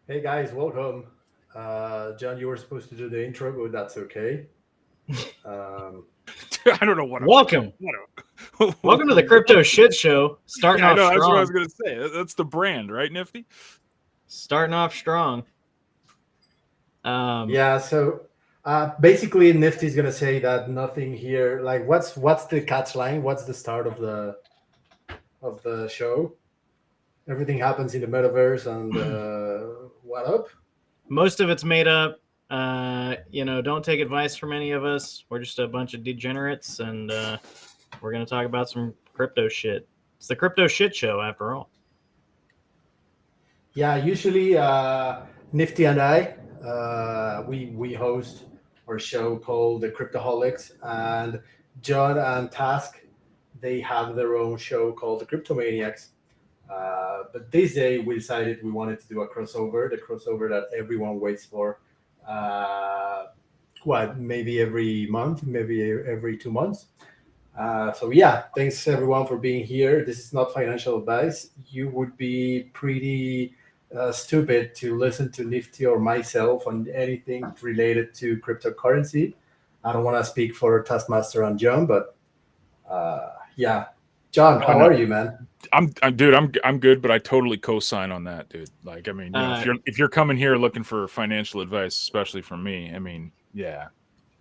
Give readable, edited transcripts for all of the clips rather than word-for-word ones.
Hey guys, welcome. John, you were supposed to do the intro, but that's okay. Um, I don't know what I'm Welcome. Welcome to the Crypto Shit Show. Starting I off know, that's what I strong. was going to say. That's the brand, right, Nifty? Starting off strong. yeah, so basically, Nifty's gonna say that nothing here. Like, what's the catch line? What's the start of the show? Everything happens in the metaverse, and what up? Most of it's made up. Don't take advice from any of us. We're just a bunch of degenerates, and we're going to talk about some crypto shit. It's the Crypto Shit Show, after all. Yeah, usually Nifty and I we host our show called the Cryptoholics, and John and Task they have their own show called the Cryptomaniacs. But this day we decided we wanted to do a crossover, the crossover that everyone waits for. Maybe every month, maybe every 2 months. So yeah, thanks everyone for being here. This is not financial advice. You would be pretty stupid to listen to Nifty or myself on anything related to cryptocurrency. I don't want to speak for Taskmaster and John, but yeah, John, how are you, man? I'm good, but I totally co-sign on that, dude. Like, I mean, if you're coming here looking for financial advice, especially from me, I mean, yeah.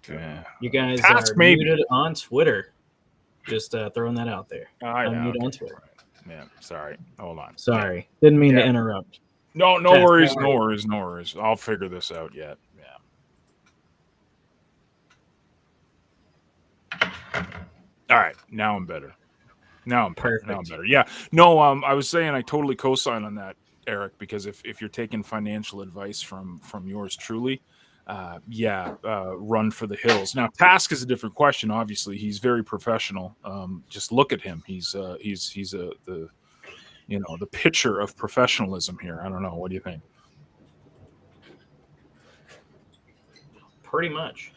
You guys Task are maybe. muted on Twitter. Just throwing that out there. I know. Unmute on Twitter. Yeah, sorry. Hold on. Sorry. Didn't mean to interrupt. No Task, worries, how no are worries, no worries. I'll figure this out yet. Yeah. All right, now I'm better. Now I'm better. Yeah. No, I was saying I totally co-sign on that, Eric, because if you're taking financial advice from yours truly, run for the hills. Now, Task is a different question. Obviously, he's very professional. Just look at him. He's the picture of professionalism here. I don't know. What do you think? Pretty much.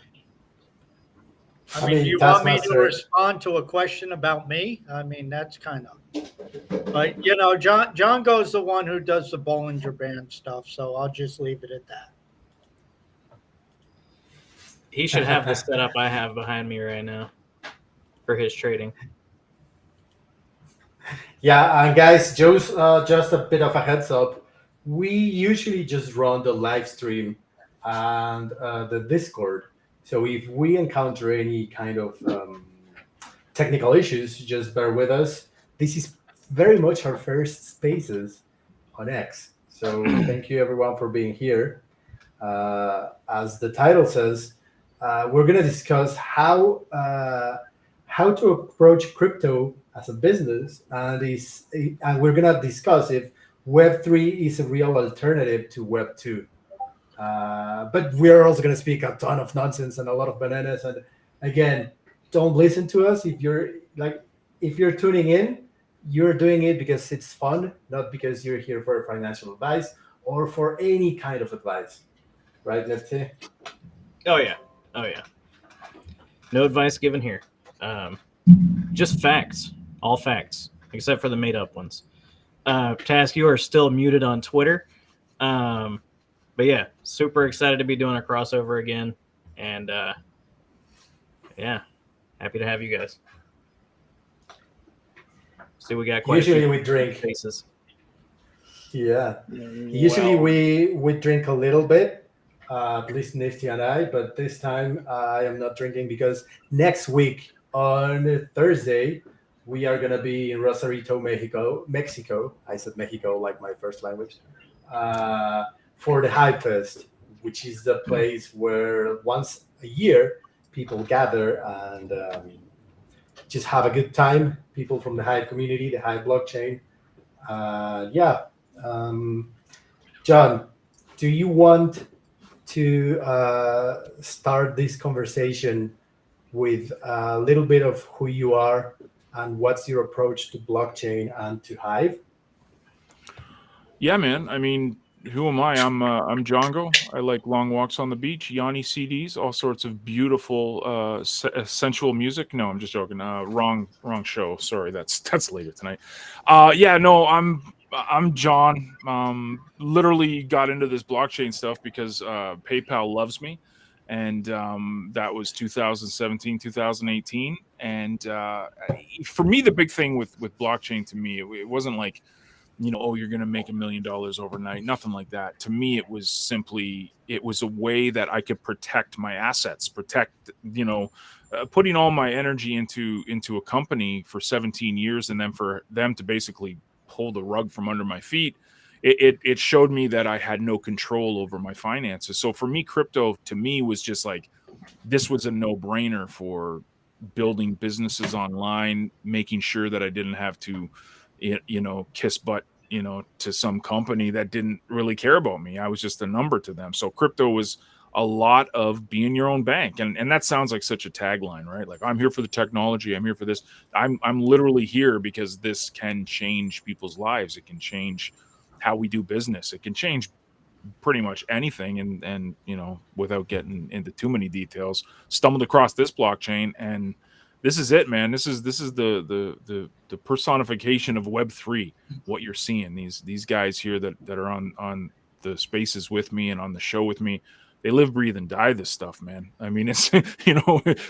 I mean, you want me to respond to a question about me? I mean, that's kind of, but John goes the one who does the Bollinger Band stuff, so I'll just leave it at that. He should have the setup I have behind me right now for his trading. Yeah, and guys, just a bit of a heads up. We usually just run the live stream and the Discord. So if we encounter any kind of technical issues, just bear with us. This is very much our first spaces on X. So thank you everyone for being here. As the title says, we're going to discuss how to approach crypto as a business, and we're going to discuss if Web3 is a real alternative to Web2. But we're also going to speak a ton of nonsense and a lot of bananas. And again, don't listen to us if you're tuning in. You're doing it because it's fun, not because you're here for financial advice or for any kind of advice, right, Nifty? Oh yeah. No advice given here. Just facts, all facts, except for the made-up ones. Task, you are still muted on Twitter. But yeah, super excited to be doing a crossover again, and happy to have you guys. See, we got quite usually we drink faces. Yeah, usually we drink a little bit, at least Nifty and I. But this time I am not drinking because next week on Thursday we are gonna be in Rosarito, Mexico. I said Mexico like my first language. For the Hype Fest, which is the place where once a year people gather and just have a good time. People from the Hive community, the Hive blockchain. John, do you want to start this conversation with a little bit of who you are and what's your approach to blockchain and to Hive? Yeah, man. I mean, who am I? I'm Django. I like long walks on the beach, Yanni CDs, all sorts of beautiful, sensual music. No, I'm just joking. Wrong show. Sorry, that's later tonight. I'm I'm John. Literally got into this blockchain stuff because PayPal loves me, and that was 2017, 2018. And for me, the big thing with blockchain, to me, it wasn't like, oh, you're going to make $1 million overnight. Nothing like that. To me, it was simply, it was a way that I could protect my assets, putting all my energy into a company for 17 years, and then for them to basically pull the rug from under my feet. It showed me that I had no control over my finances. So for me, crypto to me was just like, this was a no-brainer for building businesses online, making sure that I didn't have to, kiss butt, to some company that didn't really care about me. I was just a number to them. So crypto was a lot of being your own bank. And that sounds like such a tagline, right? Like, I'm here for the technology. I'm here for this. I'm literally here because this can change people's lives. It can change how we do business. It can change pretty much anything. And without getting into too many details, stumbled across this blockchain, and this is it, man. This is the personification of Web3. What you're seeing, these guys here that are on the spaces with me and on the show with me, they live, breathe, and die this stuff, man. I mean, it's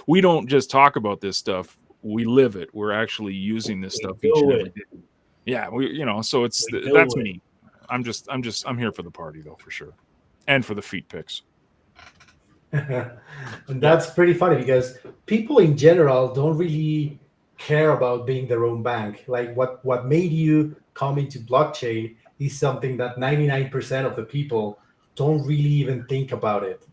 we don't just talk about this stuff; we live it. We're actually using this stuff each and every day. Yeah, so that's me. I'm here for the party, though, for sure, and for the feet pics. And that's pretty funny because people in general don't really care about being their own bank. Like what made you come into blockchain is something that 99% of the people don't really even think about it.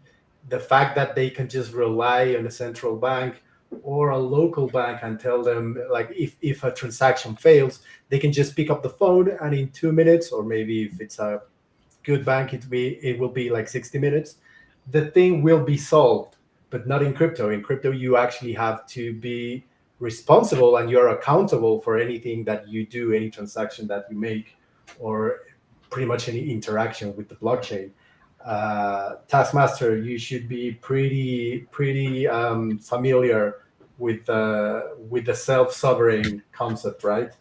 The fact that they can just rely on a central bank or a local bank and tell them, like, if a transaction fails, they can just pick up the phone, and in 2 minutes, or maybe if it's a good bank, it will be like 60 minutes, the thing will be solved. But not in crypto. In crypto, you actually have to be responsible, and you're accountable for anything that you do, any transaction that you make, or pretty much any interaction with the blockchain. Taskmaster, you should be pretty familiar with the self-sovereign concept, right?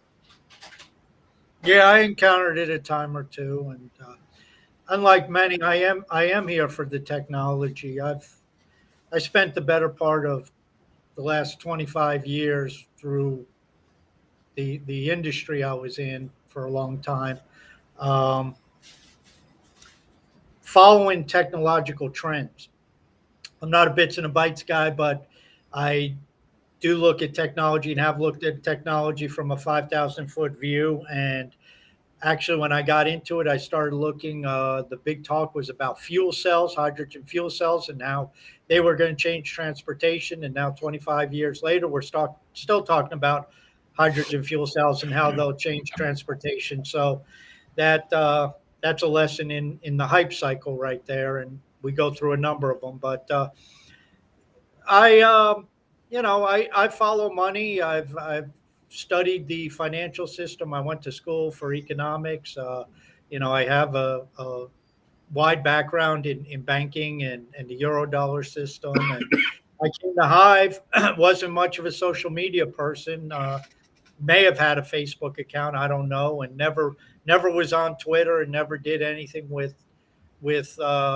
Yeah, I encountered it a time or two, and unlike many, I am here for the technology. I spent the better part of the last 25 years through the industry I was in for a long time, following technological trends. I'm not a bits and a bytes guy, but I do look at technology and have looked at technology from a 5,000-foot view. And actually, when I got into it, I started looking. The big talk was about fuel cells, hydrogen fuel cells, and how they were going to change transportation. And now, 25 years later, we're still talking about hydrogen fuel cells and how they'll change transportation. So that's a lesson in the hype cycle right there, and we go through a number of them. But I follow money. I've studied the financial system. I went to school for economics. I have a wide background in banking and the Eurodollar system. And I came to Hive, wasn't much of a social media person. May have had a Facebook account, I don't know, and never was on Twitter and never did anything with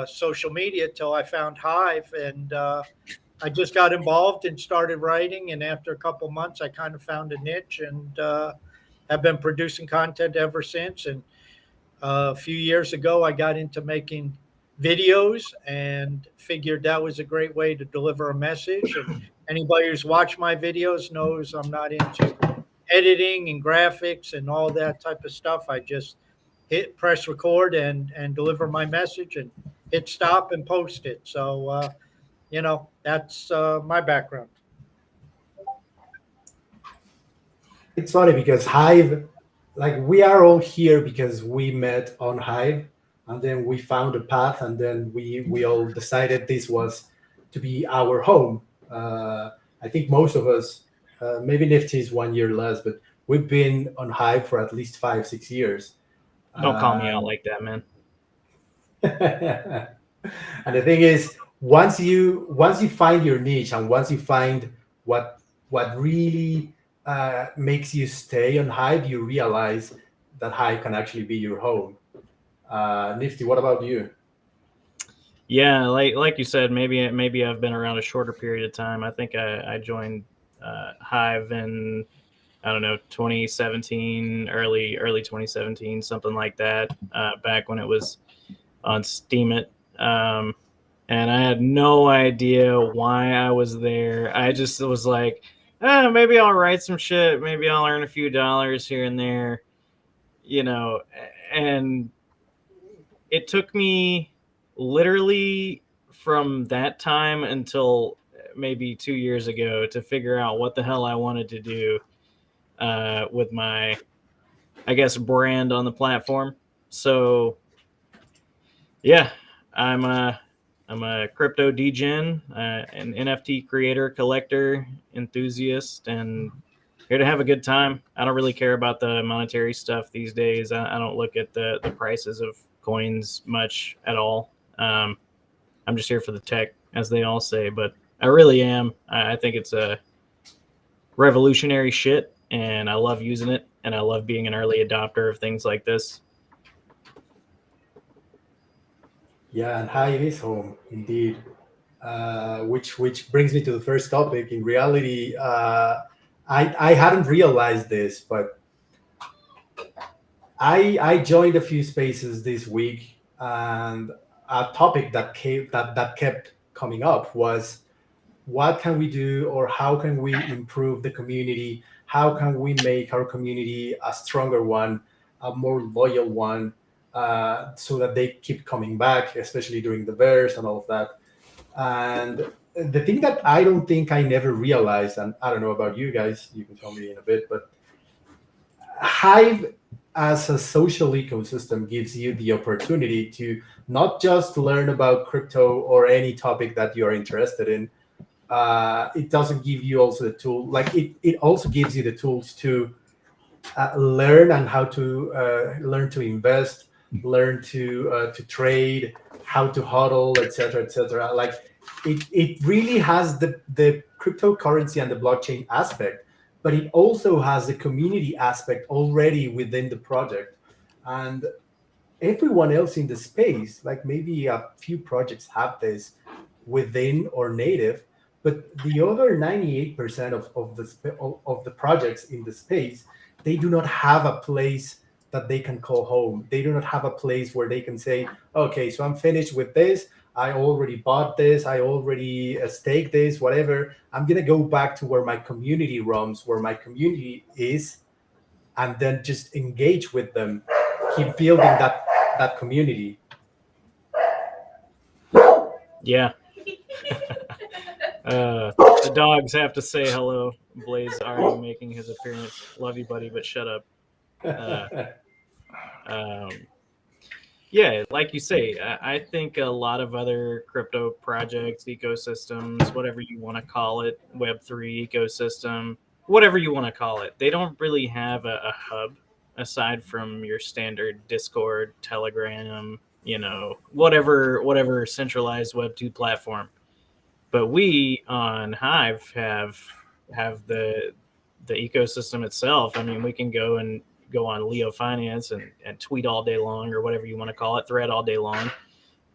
social media till I found Hive, and I just got involved and started writing. And after a couple months, I kind of found a niche and have been producing content ever since. And a few years ago, I got into making videos and figured that was a great way to deliver a message. And anybody who's watched my videos knows I'm not into editing and graphics and all that type of stuff. I just press record and deliver my message and hit stop and post it. So, that's my background. It's funny because Hive, like, we are all here because we met on Hive, and then we found a path, and then we all decided this was to be our home. I think most of us, maybe Nifty is 1 year less, but we've been on Hive for at least 5-6 years. Don't call me out like that, man. And the thing is, once you find your niche, and once you find what really makes you stay on Hive, you realize that Hive can actually be your home. Nifty, what about you? Yeah, like you said, maybe I've been around a shorter period of time. I think I joined Hive in, I don't know, 2017, early 2017, something like that. Back when it was on Steemit, and I had no idea why I was there. I just was like, maybe I'll write some shit, maybe I'll earn a few dollars here and there, and it took me literally from that time until maybe 2 years ago to figure out what the hell I wanted to do with my, I guess, brand on the platform. So yeah, I'm a crypto degen, an NFT creator, collector, enthusiast, and here to have a good time. I don't really care about the monetary stuff these days. I don't look at the prices of coins much at all. I'm just here for the tech, as they all say, but I really am. I think it's a revolutionary shit, and I love using it, and I love being an early adopter of things like this. Yeah, and Hive is home indeed. Which brings me to the first topic. In reality, I hadn't realized this, but I joined a few spaces this week, and a topic that kept coming up was, what can we do, or how can we improve the community? How can we make our community a stronger one, a more loyal one, so that they keep coming back, especially during the bears and all of that. And the thing that I don't think I never realized, and I don't know about you guys, you can tell me in a bit, but Hive as a social ecosystem gives you the opportunity to not just learn about crypto or any topic that you're interested in. It doesn't give you also the tool, like it also gives you the tools to learn, and how to learn to invest, learn to trade, how to hodl, etc., etc. Like it really has the cryptocurrency and the blockchain aspect, but it also has the community aspect already within the project. And everyone else in the space, like maybe a few projects have this within or native, but the other 98% of the projects in the space, they do not have a place that they can call home. They do not have a place where they can say, okay, so I'm finished with this. I already bought this. I already staked this, whatever. I'm going to go back to where my community roams, where my community is, and then just engage with them, keep building that community. Yeah. The dogs have to say hello. Blaze already making his appearance. Love you, buddy, but shut up. Yeah, like you say, I think a lot of other crypto projects, ecosystems, whatever you want to call it, Web3 ecosystem, whatever you want to call it, they don't really have a hub aside from your standard Discord, Telegram, whatever centralized Web2 platform. But we on Hive have the ecosystem itself. I mean, we can go on Leo Finance and tweet all day long, or whatever you want to call it, thread all day long,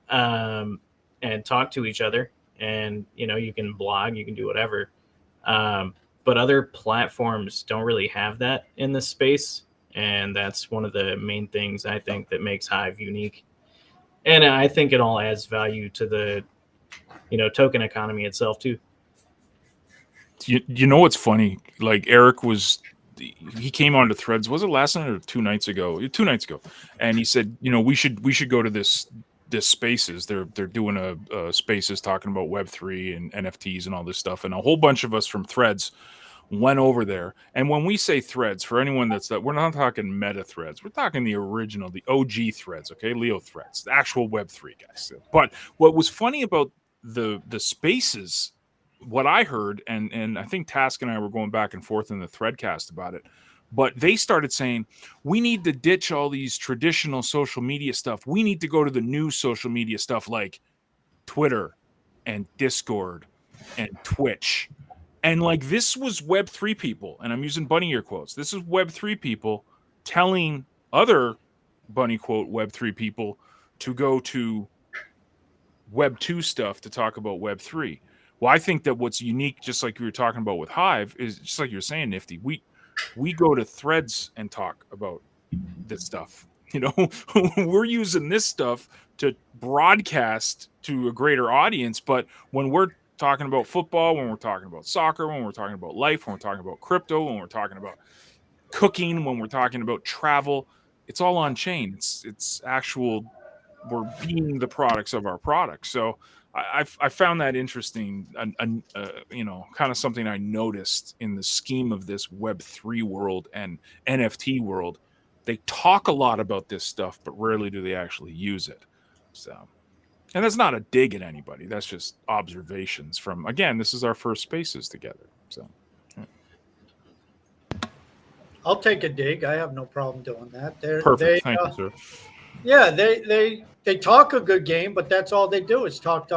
and talk to each other. And, you can blog, you can do whatever. But other platforms don't really have that in this space. And that's one of the main things I think that makes Hive unique. And I think it all adds value to the, token economy itself too. You know what's funny? Like Eric he came onto Threads. Was it last night or 2 nights ago? 2 nights ago, and he said, we should go to this Spaces. They're doing a Spaces talking about Web3 and NFTs and all this stuff, and a whole bunch of us from Threads went over there. And when we say Threads, for anyone we're not talking meta Threads. We're talking the original, the OG Threads, okay? Leo Threads, the actual Web3 guys. But what was funny about the Spaces, what I heard, and I think Task and I were going back and forth in the Threadcast about it, but they started saying, we need to ditch all these traditional social media stuff. We need to go to the new social media stuff like Twitter and Discord and Twitch. And this was Web3 people, and I'm using bunny ear quotes. This is Web3 people telling other bunny quote Web3 people to go to Web2 stuff to talk about Web3. Well, I think that what's unique, just like you were talking about with Hive, is just like you're saying, Nifty. We go to Threads and talk about this stuff. You know, we're using this stuff to broadcast to a greater audience. But when we're talking about football, when we're talking about soccer, when we're talking about life, when we're talking about crypto, when we're talking about cooking, when we're talking about travel, it's all on chain. It's actual. We're being the products of our products. So I found that interesting. You know, kind of something I noticed in the scheme of this Web3 world and NFT world. They talk a lot about this stuff, but rarely do they actually use it. So, and that's not a dig at anybody. That's just observations from, again, this is our first spaces together. So, I'll take a dig. I have no problem doing that. Perfect. Thank you, sir. Yeah, they talk a good game, but that's all they do is talk.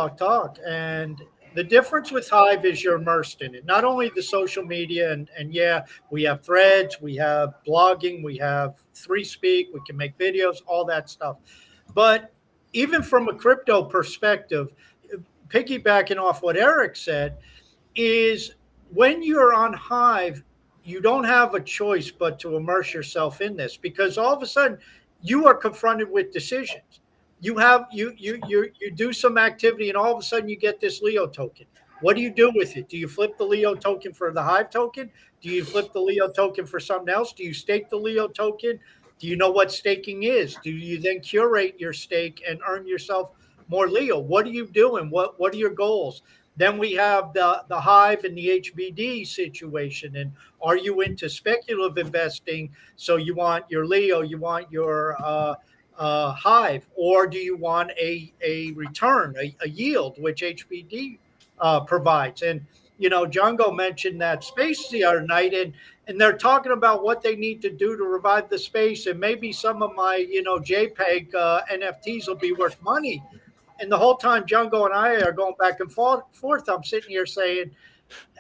And the difference with Hive is you're immersed in it. Not only the social media, and yeah, we have threads, we have blogging, we have Speak, we can make videos, all that stuff. But even from a crypto perspective, piggybacking off what Eric said, is when you're on Hive, you don't have a choice but to immerse yourself in this, because all of a sudden you are confronted with decisions. You do some activity, and all of a sudden you get this Leo token. What do you do with it? Do you flip the Leo token for the Hive token? Do you flip the Leo token for something else? Do you stake the Leo token? Do you know what staking is? Do you then curate your stake and earn yourself more Leo? What are you doing? What are your goals? Then we have the Hive and the HBD situation. And are you into speculative investing? So you want your Leo, you want your Hive, or do you want a return, a yield, which HBD provides? And Django mentioned that space the other night, and they're talking about what they need to do to revive the space, and maybe some of my JPEG NFTs will be worth money. And the whole time Django and I are going back and forth, I'm sitting here saying,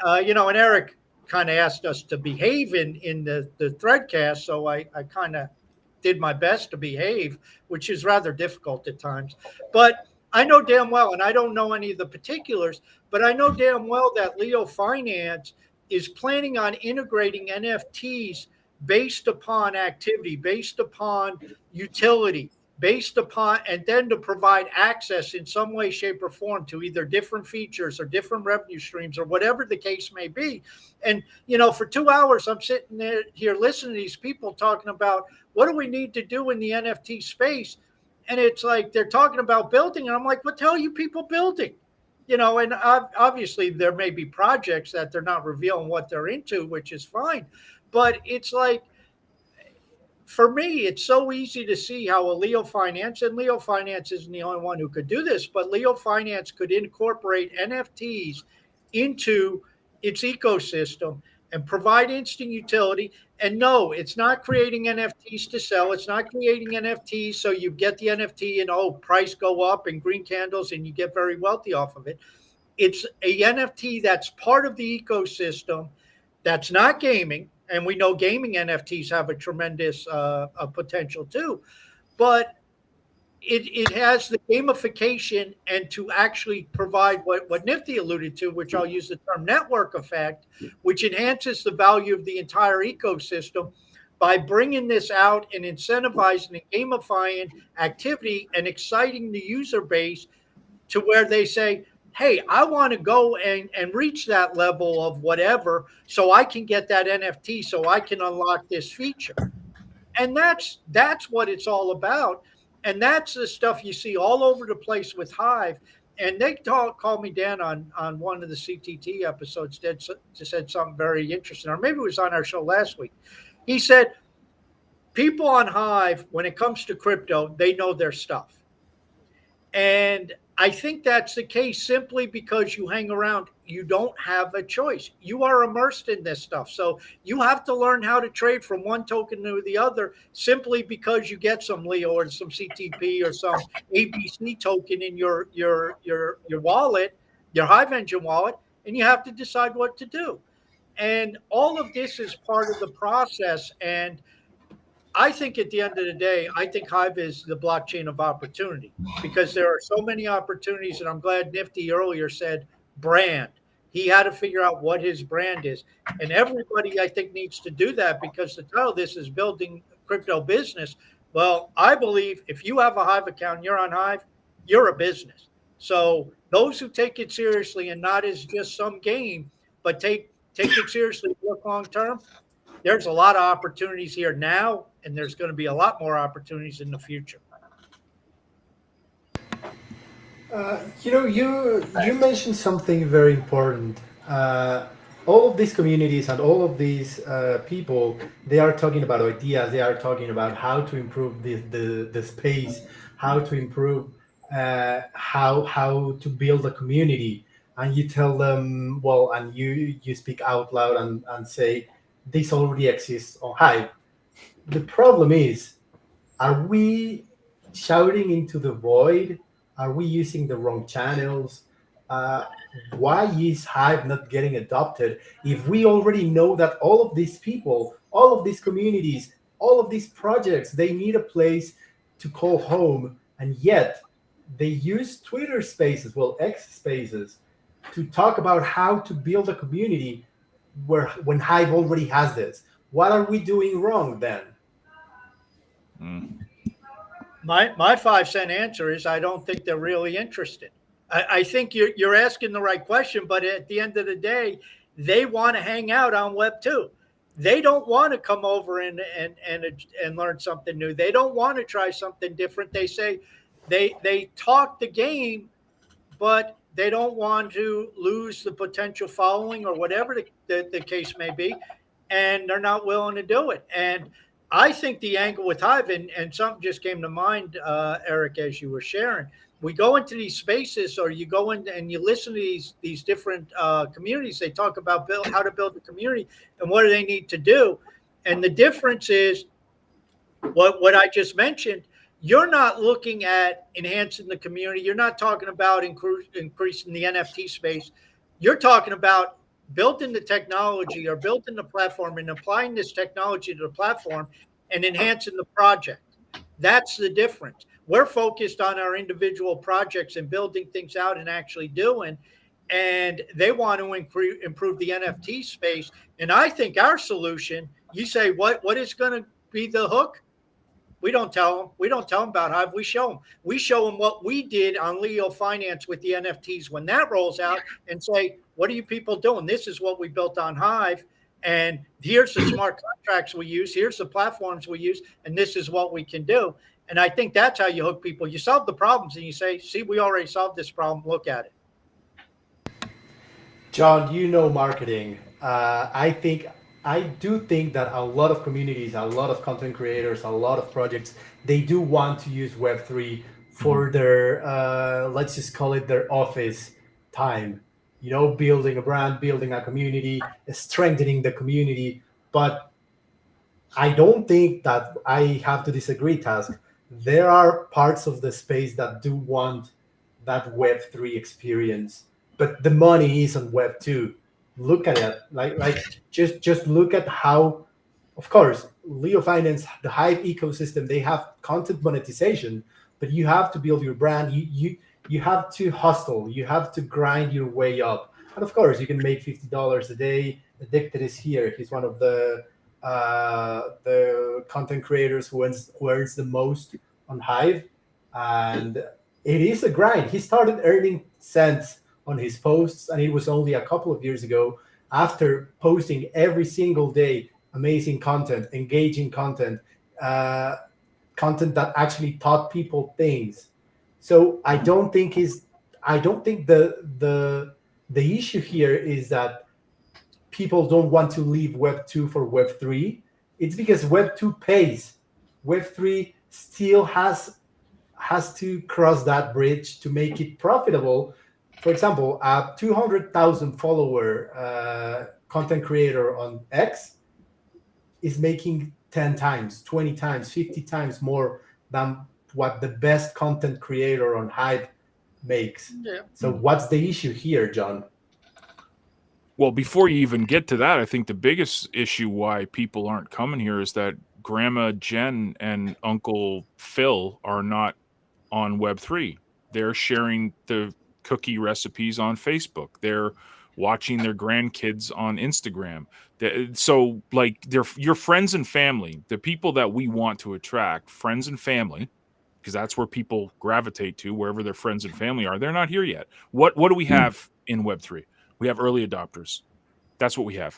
and Eric kind of asked us to behave in the threadcast, so I kind of did my best to behave, which is rather difficult at times. But I know damn well, and I don't know any of the particulars, but I know damn well that Leo Finance is planning on integrating NFTs based upon activity, based upon utility, based upon, and then to provide access in some way, shape, or form to either different features or different revenue streams or whatever the case may be. And, for 2 hours, I'm sitting there here listening to these people talking about what do we need to do in the NFT space? And it's like they're talking about building, and I'm like, what the hell are you people building? And obviously there may be projects that they're not revealing what they're into, which is fine. But it's like, for me, it's so easy to see how a Leo Finance, and Leo Finance isn't the only one who could do this, but Leo Finance could incorporate NFTs into its ecosystem and provide instant utility. And no, it's not creating NFTs to sell. It's not creating NFTs so you get the NFT and price go up and green candles and you get very wealthy off of it. It's a NFT that's part of the ecosystem, that's not gaming. And we know gaming NFTs have a tremendous potential too. But it has the gamification and to actually provide what Nifty alluded to, which I'll use the term network effect, which enhances the value of the entire ecosystem by bringing this out and incentivizing and gamifying activity and exciting the user base to where they say, hey, I want to go and reach that level of whatever so I can get that NFT, so I can unlock this feature. And that's what it's all about. And that's the stuff you see all over the place with Hive. And they called me Dan on one of the CTT episodes, said something very interesting, or maybe it was on our show last week. He said, people on Hive, when it comes to crypto, they know their stuff. And I think that's the case simply because you hang around. You don't have a choice. You are immersed in this stuff. So you have to learn how to trade from one token to the other simply because you get some Leo or some CTP or some ABC token in your wallet, your Hive Engine wallet, and you have to decide what to do. And all of this is part of the process. And I think at the end of the day, I think Hive is the blockchain of opportunity because there are so many opportunities. And I'm glad Nifty earlier said brand. He had to figure out what his brand is. And everybody, I think, needs to do that because the title of this is building crypto business. Well, I believe if you have a Hive account, you're on Hive, you're a business. So those who take it seriously and not as just some game, but take it seriously, look long term, there's a lot of opportunities here now, and there's going to be a lot more opportunities in the future. You mentioned something very important. All of these communities and all of these people, they are talking about ideas. They are talking about how to improve the space, how to improve how to build a community. And you tell them, well, and you speak out loud and say, this already exists on Hive. The problem is, are we shouting into the void? Are we using the wrong channels? Why is Hive not getting adopted if we already know that all of these people, all of these communities, all of these projects, they need a place to call home, and yet they use Twitter Spaces, well, X Spaces, to talk about how to build a community when Hive already has this? What are we doing wrong then? My 5-cent answer is I don't think they're really interested. I think you're asking the right question, but at the end of the day, they want to hang out on Web 2. They don't want to come over and learn something new. They don't want to try something different. They say they talk the game, but they don't want to lose the potential following or whatever the case may be, and they're not willing to do it. And I think the angle with Hive, and something just came to mind, Eric, as you were sharing, we go into these spaces or you go in and you listen to these different communities. They talk about how to build a community and what do they need to do. And the difference is what I just mentioned. You're not looking at enhancing the community. You're not talking about increasing the NFT space. You're talking about building the technology or building the platform and applying this technology to the platform and enhancing the project. That's the difference. We're focused on our individual projects and building things out and actually doing, and they want to improve the NFT space. And I think our solution, you say, what is going to be the hook? We don't tell them. We don't tell them about Hive. We show them. We show them what we did on Leo Finance with the NFTs when that rolls out and say, what are you people doing? This is what we built on Hive. And here's the smart contracts we use. Here's the platforms we use. And this is what we can do. And I think that's how you hook people. You solve the problems and you say, see, we already solved this problem. Look at it. John, you know marketing. I do think that a lot of communities, a lot of content creators, a lot of projects, they do want to use Web3 for their, let's just call it their office time, building a brand, building a community, strengthening the community. But I don't think that I have to disagree, Task. There are parts of the space that do want that Web3 experience, but the money is on Web2. Look at it, like just look at how, of course, Leo Finance, the Hive ecosystem, they have content monetization, but you have to build your brand. You have to hustle. You have to grind your way up. And of course, you can make $50 a day. Addicted is here. He's one of the content creators who earns the most on Hive, and it is a grind. He started earning cents on his posts, and it was only a couple of years ago, after posting every single day amazing content, engaging content, content that actually taught people things. So I don't think the issue here is that people don't want to leave Web 2 for Web 3. It's because Web 2 pays. Web 3 still has to cross that bridge to make it profitable. For example, a 200,000 follower content creator on X is making 10 times, 20 times, 50 times more than what the best content creator on Hive makes. Yeah. So what's the issue here, John? Well, before you even get to that, I think the biggest issue why people aren't coming here is that Grandma Jen and Uncle Phil are not on Web3. They're sharing the cookie recipes on Facebook. They're watching their grandkids on Instagram. So, like, they're your friends and family, the people that we want to attract, friends and family, because that's where people gravitate to, wherever their friends and family are. They're not here yet. What do we have in Web3? We have early adopters. That's what we have.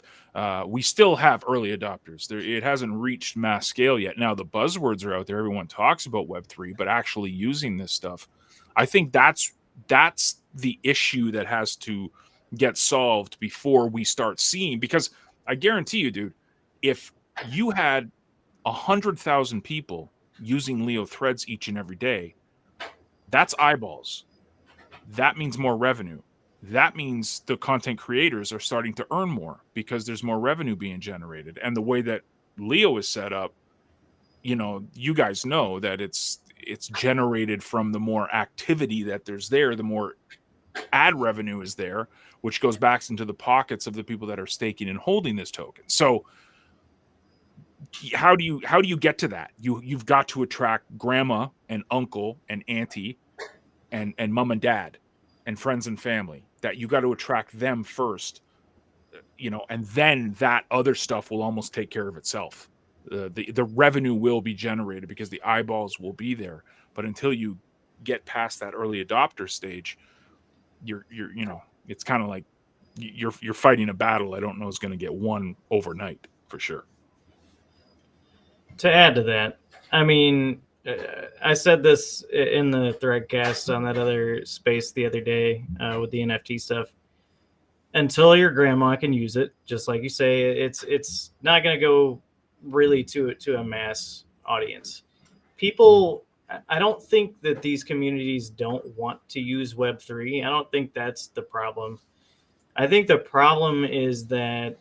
We still have early adopters. It hasn't reached mass scale yet. Now the buzzwords are out there. Everyone talks about Web3, but actually using this stuff, I think that's the issue that has to get solved before we start seeing. Because I guarantee you, dude, if you had 100,000 people using Leo threads each and every day, that's eyeballs. That means more revenue. That means the content creators are starting to earn more because there's more revenue being generated. And the way that Leo is set up, you guys know that it's generated from the more activity that there's there, the more ad revenue is there, which goes back into the pockets of the people that are staking and holding this token. So how do you get to that? You've got to attract grandma and uncle and auntie and mom and dad and friends and family. That you got to attract them first, and then that other stuff will almost take care of itself. The revenue will be generated because the eyeballs will be there. But until you get past that early adopter stage, you're it's kind of like you're fighting a battle I don't know is going to get won overnight for sure. To add to that, I mean, I said this in the Threadcast on that other space the other day with the NFT stuff. Until your grandma can use it, just like you say, it's not going to go really to a mass audience. People, I don't think that these communities don't want to use Web3. I don't think that's the problem. I think the problem is that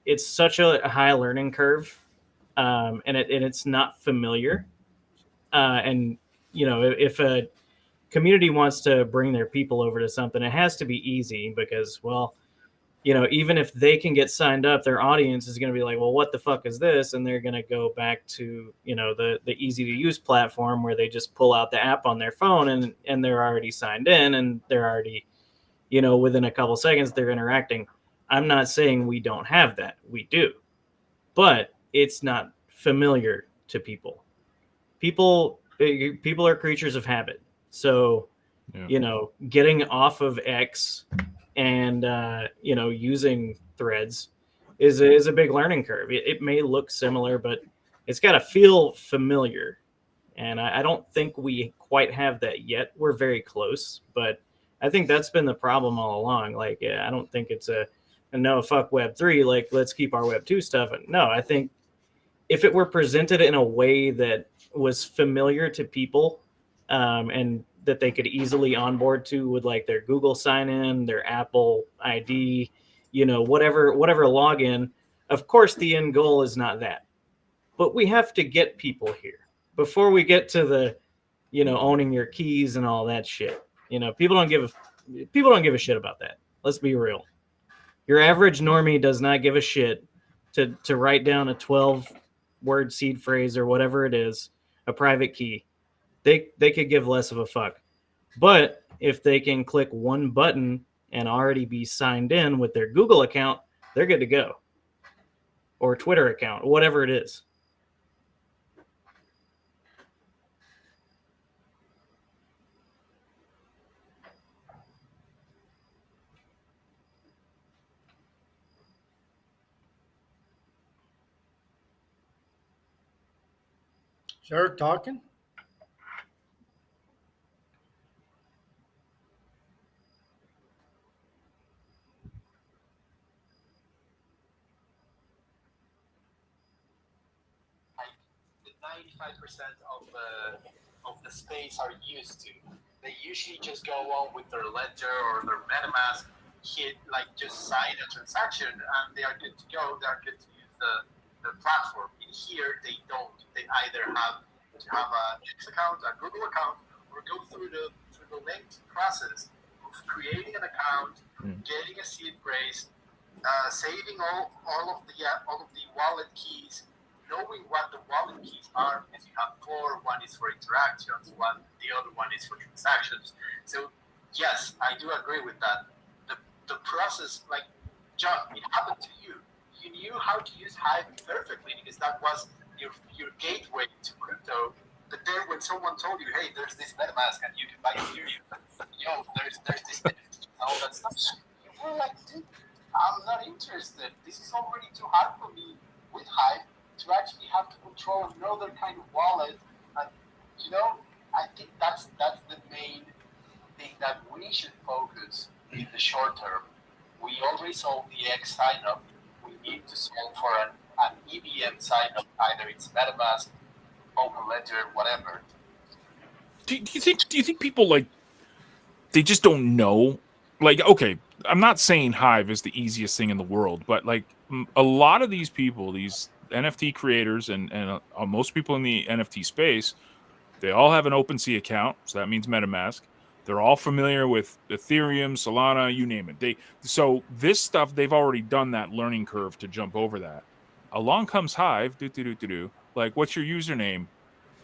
it's such a high learning curve, and it's not familiar. And if a community wants to bring their people over to something, it has to be easy because, well, even if they can get signed up, their audience is going to be like, well, what the fuck is this? And they're going to go back to, the easy to use platform where they just pull out the app on their phone and they're already signed in and they're already, within a couple seconds, they're interacting. I'm not saying we don't have that. We do, but it's not familiar to people. People are creatures of habit. So, getting off of X and, using threads is a big learning curve. It may look similar, but it's got to feel familiar. And I don't think we quite have that yet. We're very close, but I think that's been the problem all along. Like, I don't think it's a no, fuck Web3. Like, let's keep our Web2 stuff. No, I think if it were presented in a way that was familiar to people, and that they could easily onboard to with like their Google sign in, their Apple ID, whatever login. Of course, the end goal is not that, but we have to get people here before we get to the, owning your keys and all that shit. People don't give a shit about that. Let's be real. Your average normie does not give a shit to write down a 12-word seed phrase or whatever it is, a private key. They could give less of a fuck. But if they can click one button and already be signed in with their Google account, they're good to go. Or Twitter account, whatever it is. Sir, talking? Like the 95% of the space are used to. They usually just go on with their ledger or their MetaMask, just sign a transaction, and they are good to go. They are good to use the platform. In here, they don't. They either have to have an X account, a Google account, or go through the lengthy process of creating an account, getting a seed phrase, saving all of the wallet keys, knowing what the wallet keys are, because you have four. One is for interactions, the other one is for transactions. So yes, I do agree with that. The process, like John, it happened to you. You knew how to use Hive perfectly because that was your gateway to crypto. But then when someone told you, hey, there's this MetaMask and you can buy Ethereum, there's this NFT and all that stuff, you were like, dude, I'm not interested. This is already too hard for me with Hive to actually have to control another kind of wallet. And I think that's the main thing that we should focus in the short term. We already solved the X sign up. We need to solve for an EVM sign up, either it's MetaMask, Open Ledger, whatever. Do you think people like they just don't know? Like, okay, I'm not saying Hive is the easiest thing in the world, but like a lot of these people, these NFT creators and most people in the NFT space, they all have an OpenSea account, so that means MetaMask. They're all familiar with Ethereum, Solana, you name it. So this stuff, they've already done that learning curve to jump over that. Along comes Hive, like, what's your username,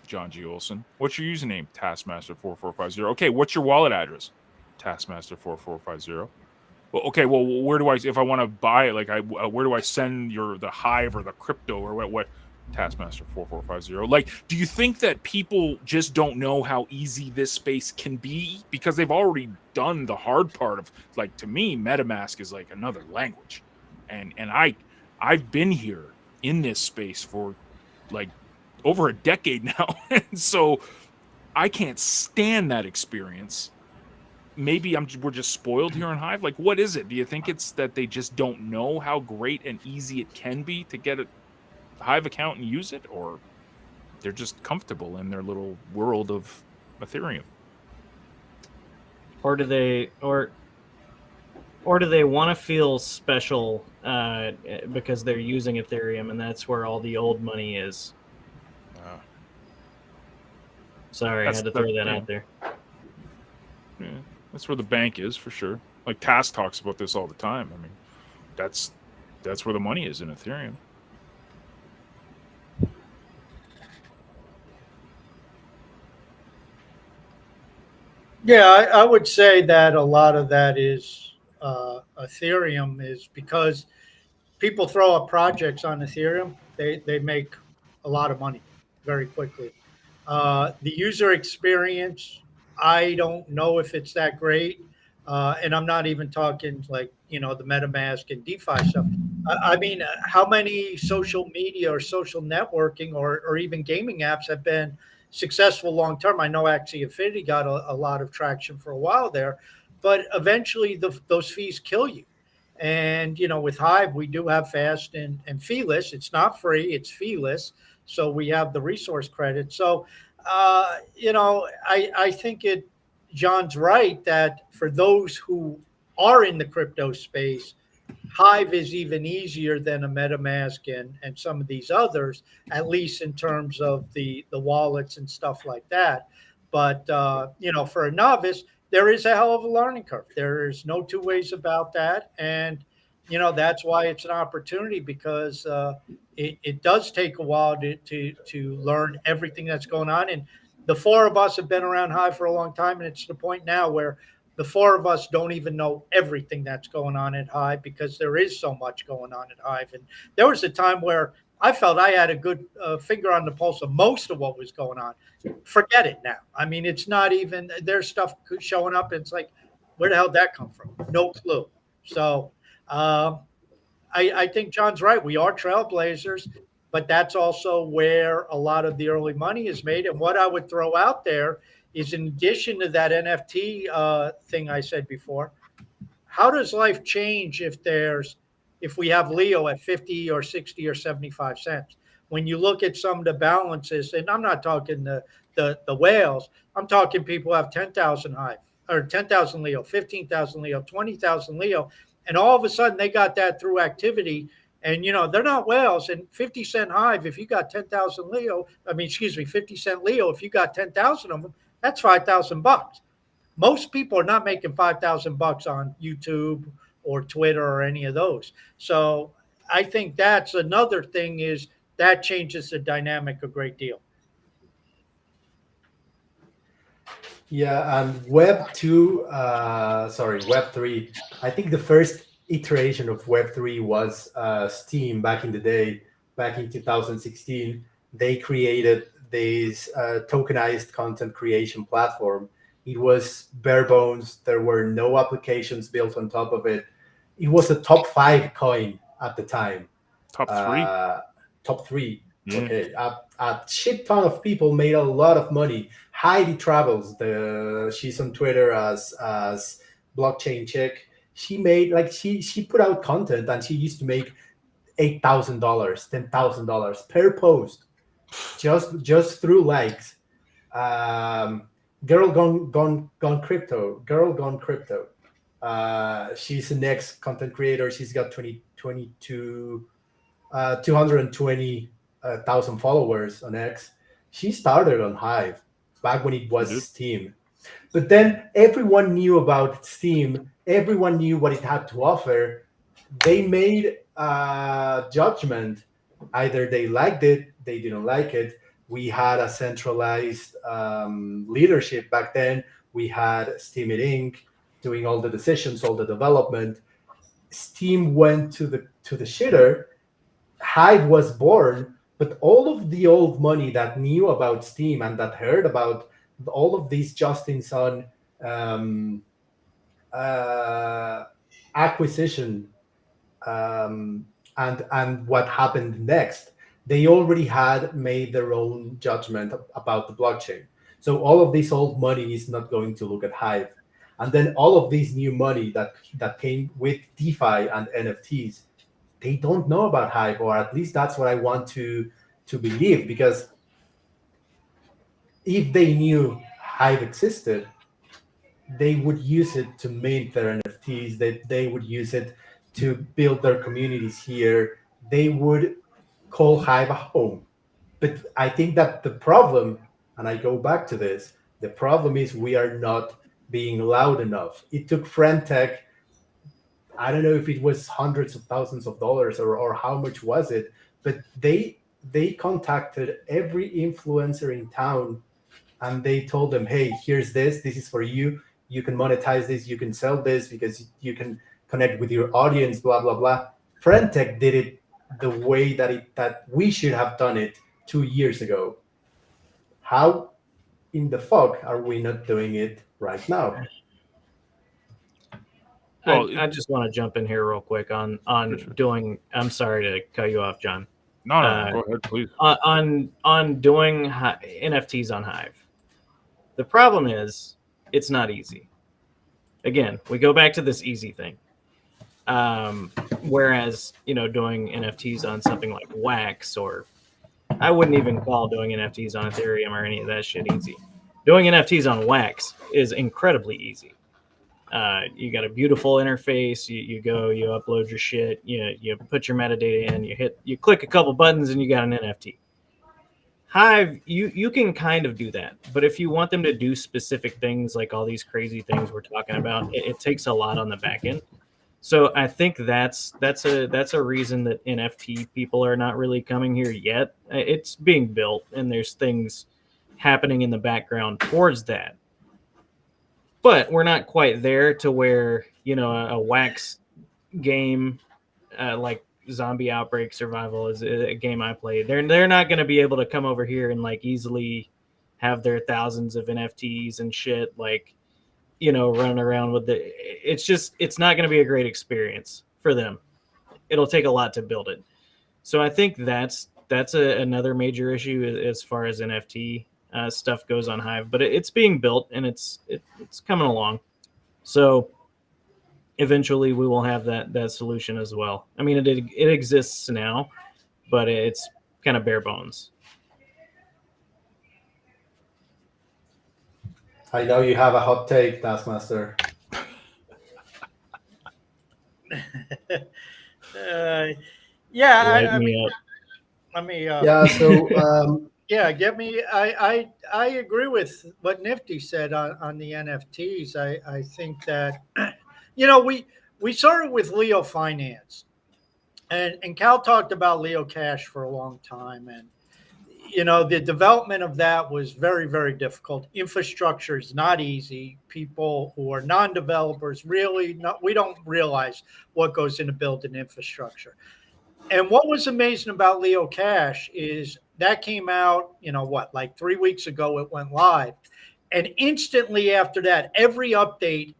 John G. Olson? What's your username, Taskmaster4450? Okay, what's your wallet address, Taskmaster4450? Well, okay, well, where do if I want to buy it, like, where do I send the Hive or the crypto or what? Taskmaster4450. Like, do you think that people just don't know how easy this space can be because they've already done the hard part of, like, to me, MetaMask is like another language, and I've been here in this space for like over a decade now, and so I can't stand that experience. Maybe we're just spoiled here in Hive. Like, what is it? Do you think it's that they just don't know how great and easy it can be to get a Hive account and use it, or they're just comfortable in their little world of Ethereum? Or do they want to feel special because they're using Ethereum and that's where all the old money is? Sorry, I had to throw that out there. Yeah, that's where the bank is for sure. Like Task talks about this all the time. I mean, that's where the money is in Ethereum. Yeah, I would say that a lot of that is Ethereum is because people throw up projects on Ethereum. They make a lot of money very quickly. The user experience, I don't know if it's that great. And I'm not even talking like, the MetaMask and DeFi stuff. I mean, how many social media or social networking or even gaming apps have been successful long term? I know Axie Infinity got a lot of traction for a while there, but eventually those fees kill you. And, with Hive, we do have fast and feeless. It's not free, it's feeless. So we have the resource credit. So, I think John's right that for those who are in the crypto space, Hive is even easier than a MetaMask and some of these others, at least in terms of the wallets and stuff like that. But, for a novice, there is a hell of a learning curve. There is no two ways about that. And, that's why it's an opportunity, because it does take a while to learn everything that's going on. And the four of us have been around Hive for a long time, and it's to the point now where the four of us don't even know everything that's going on at Hive because there is so much going on at Hive. And there was a time where I felt I had a good finger on the pulse of most of what was going on. Forget it now. I mean, it's not even, there's stuff showing up. And it's like, where the hell did that come from? No clue. So I think John's right. We are trailblazers, but that's also where a lot of the early money is made. And what I would throw out there is, in addition to that NFT thing I said before, how does life change if we have Leo at 50 or 60 or 75 cents? When you look at some of the balances, and I'm not talking the whales, I'm talking people who have 10,000 Hive or 10,000 Leo, 15,000 Leo, 20,000 Leo, and all of a sudden they got that through activity. And, they're not whales. And 50 cent Hive, if you got 10,000 Leo, 50 cent Leo, if you got 10,000 of them, that's $5,000. Most people are not making $5,000 on YouTube or Twitter or any of those. So I think that's another thing, is that changes the dynamic a great deal. Yeah, and Web 3. I think the first iteration of Web 3 was Steam back in the day, back in 2016. They created this tokenized content creation platform. It was bare bones. There were no applications built on top of it. It was a top five coin at the time. Top three. Top three. Yeah. Okay. A shit ton of people made a lot of money. Heidi Travels, she's on Twitter as blockchain chick. She made she put out content and she used to make $8,000, $10,000 per post, just through likes. Girl gone crypto. Girl gone crypto. She's the next content creator. She's got 220,000 followers on X. She started on Hive back when it was Steam. But then everyone knew about Steam. Everyone knew what it had to offer. They made a judgment. Either they liked it, they didn't like it. We had a centralized leadership back then. We had Steam Inc. doing all the decisions, all the development. Steam went to the shitter. Hive was born, but all of the old money that knew about Steam and that heard about all of these just-in-time acquisition and what happened next, they already had made their own judgment about the blockchain. So all of this old money is not going to look at Hive. And then all of this new money that came with DeFi and NFTs, they don't know about Hive, or at least that's what I want to believe, because if they knew Hive existed, they would use it to mint their NFTs. They would use it to build their communities here. They would call Hive a home. But I think that the problem, and I go back to this, the problem is we are not being loud enough. It took Friendtech, I don't know if it was hundreds of thousands of dollars or how much was it, but they contacted every influencer in town and they told them, hey, here's this is for you. You can monetize this, you can sell this because you can connect with your audience, blah, blah, blah. Friendtech did it the way that we should have done it 2 years ago. How in the fuck are we not doing it right now? Well, I just want to jump in here real quick on doing. I'm sorry to cut you off, John. No, go ahead, please. On doing NFTs on Hive. The problem is it's not easy. Again, we go back to this easy thing. Whereas, doing NFTs on something like Wax, or I wouldn't even call doing NFTs on Ethereum or any of that shit easy. Doing NFTs on Wax is incredibly easy. You got a beautiful interface. You go, you upload your shit. You put your metadata in. You click a couple buttons, and you got an NFT. Hive, you can kind of do that, but if you want them to do specific things, like all these crazy things we're talking about, it takes a lot on the back end. So I think that's a reason that NFT people are not really coming here yet. It's being built, and there's things happening in the background towards that. But we're not quite there to where, a Wax game like Zombie Outbreak Survival is a game I played. They're not going to be able to come over here and easily have their thousands of NFTs and shit running around with it's not going to be a great experience for them. It'll take a lot to build it. So I think that's another major issue as far as NFT stuff goes on Hive, but it's being built and it's coming along. So eventually we will have that solution as well. I mean, it exists now, but it's kind of bare bones. I know you have a hot take, Taskmaster. Yeah, I agree with what Nifty said on the NFTs. I think that we started with Leo Finance, And Cal talked about Leo Cash for a long time, and the development of that was very, very difficult. Infrastructure is not easy. People who are non-developers we don't realize what goes into building infrastructure. And what was amazing about Leo Cash is that came out, like 3 weeks ago, it went live. And instantly after that, every update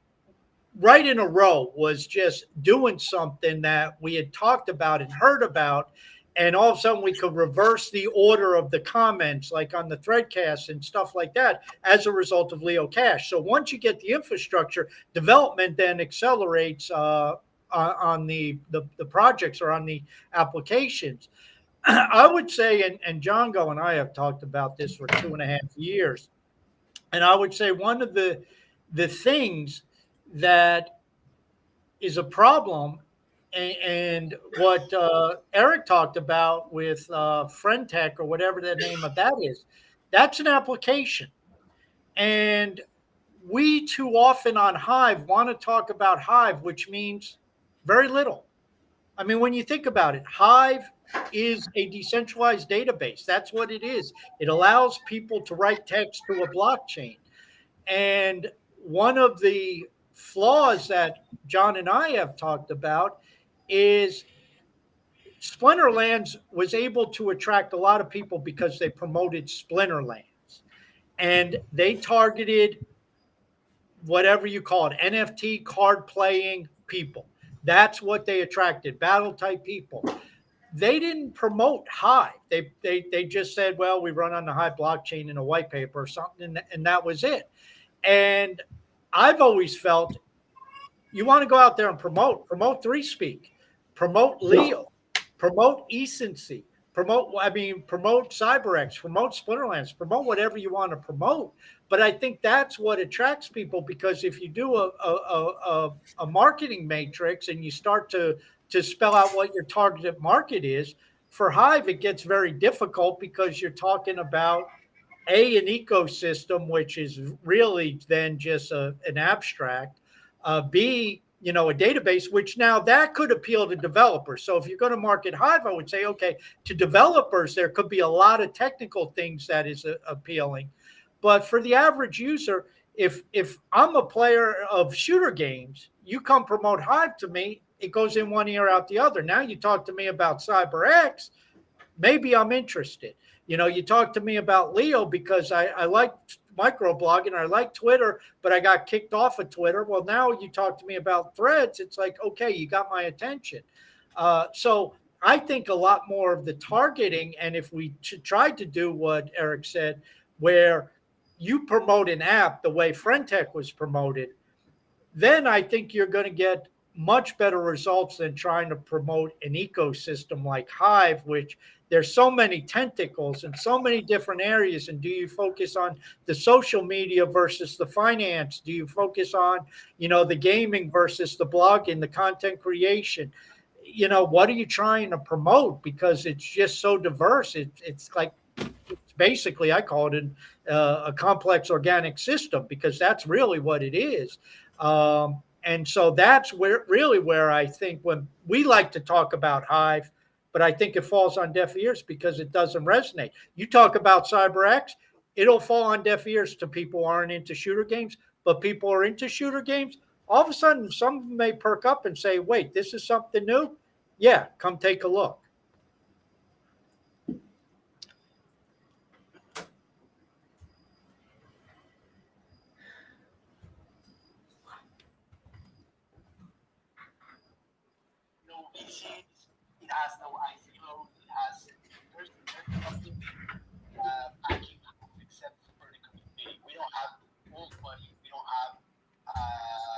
right in a row was just doing something that we had talked about and heard about. And all of a sudden we could reverse the order of the comments, like on the Threadcast and stuff like that, as a result of Leo Cash. So once you get the infrastructure, development then accelerates on the projects or on the applications. I would say, and John Go and I have talked about this for 2.5 years, and I would say one of the things that is a problem, and what Eric talked about with Friendtech or whatever the name of that is, that's an application. And we too often on Hive want to talk about Hive, which means very little. I mean, when you think about it, Hive is a decentralized database. That's what it is. It allows people to write text to a blockchain. And one of the flaws that John and I have talked about is Splinterlands was able to attract a lot of people because they promoted Splinterlands, and they targeted whatever you call it, NFT card playing people. That's what they attracted, battle type people. They didn't promote Hive. They just said, well, we run on the Hive blockchain in a white paper or something, and that was it. And I've always felt you want to go out there and promote 3Speak, promote Leo, promote Ecency, promote CyberX, promote Splinterlands, promote whatever you want to promote. But I think that's what attracts people, because if you do a marketing matrix and you start to spell out what your targeted market is, for Hive, it gets very difficult because you're talking about an ecosystem, which is really then just an abstract. B, a database, which now that could appeal to developers. So if you're going to market Hive, I would say, okay, to developers, there could be a lot of technical things that is appealing. But for the average user, if I'm a player of shooter games, you come promote Hive to me, it goes in one ear out the other. Now you talk to me about CyberX, maybe I'm interested. You talk to me about Leo because I like microblogging, I like Twitter, but I got kicked off of Twitter. Well, now you talk to me about Threads, it's like, okay, you got my attention. So I think a lot more of the targeting, and if we tried to do what Eric said, where you promote an app the way Friendtech was promoted, then I think you're going to get much better results than trying to promote an ecosystem like Hive, which there's so many tentacles and so many different areas. And do you focus on the social media versus the finance? Do you focus on, the gaming versus the blogging, the content creation? What are you trying to promote? Because it's just so diverse. It's like, basically, I call it a complex organic system, because that's really what it is. And so that's where I think when we like to talk about Hive, but I think it falls on deaf ears because it doesn't resonate. You talk about CyberX, it'll fall on deaf ears to people who aren't into shooter games, but people who are into shooter games, all of a sudden, some of them may perk up and say, wait, this is something new? Yeah, come take a look. It has no ICO. There's nothing backing except for the community. We don't have old money. We don't have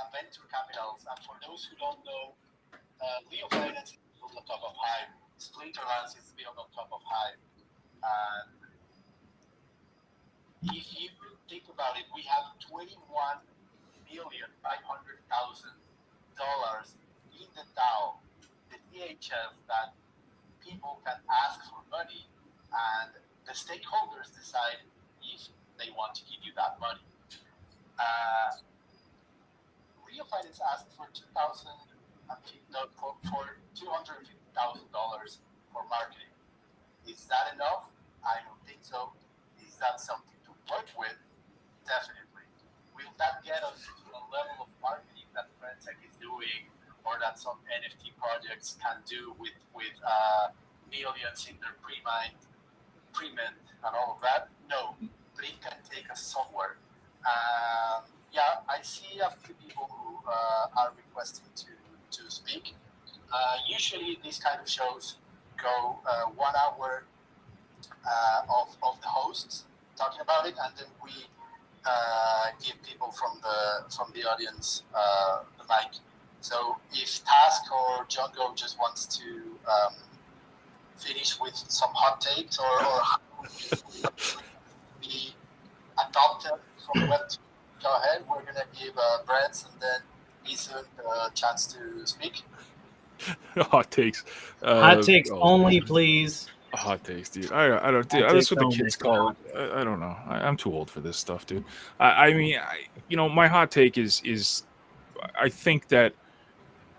venture capitals. And for those who don't know, Leo Finance is built on top of Hive. Splinterlands is built on top of Hive. If you think about it, we have $21,500,000 in the DAO, the DHF, that people can ask for money, and the stakeholders decide if they want to give you that money. Real Finance asked for $250,000 for marketing. Is that enough? I don't think so. Is that something to work with? Definitely. Will that get us to a level of marketing that Friendtech is doing, or that some NFT projects can do with millions in their pre-mint and all of that? No, but it can take us somewhere. Yeah, I see a few people who are requesting to speak. Usually, these kind of shows go 1 hour of the hosts talking about it, and then we give people from the audience the mic. So if Task or Django just wants to finish with some hot takes or how be adopted from Web2, go ahead. We're gonna give Brent and then Ethan a chance to speak. Hot takes. Hot takes only, please. Hot takes, dude. I don't do. That's what the kids call it. I don't know. I'm too old for this stuff, dude. I mean, my hot take is, I think that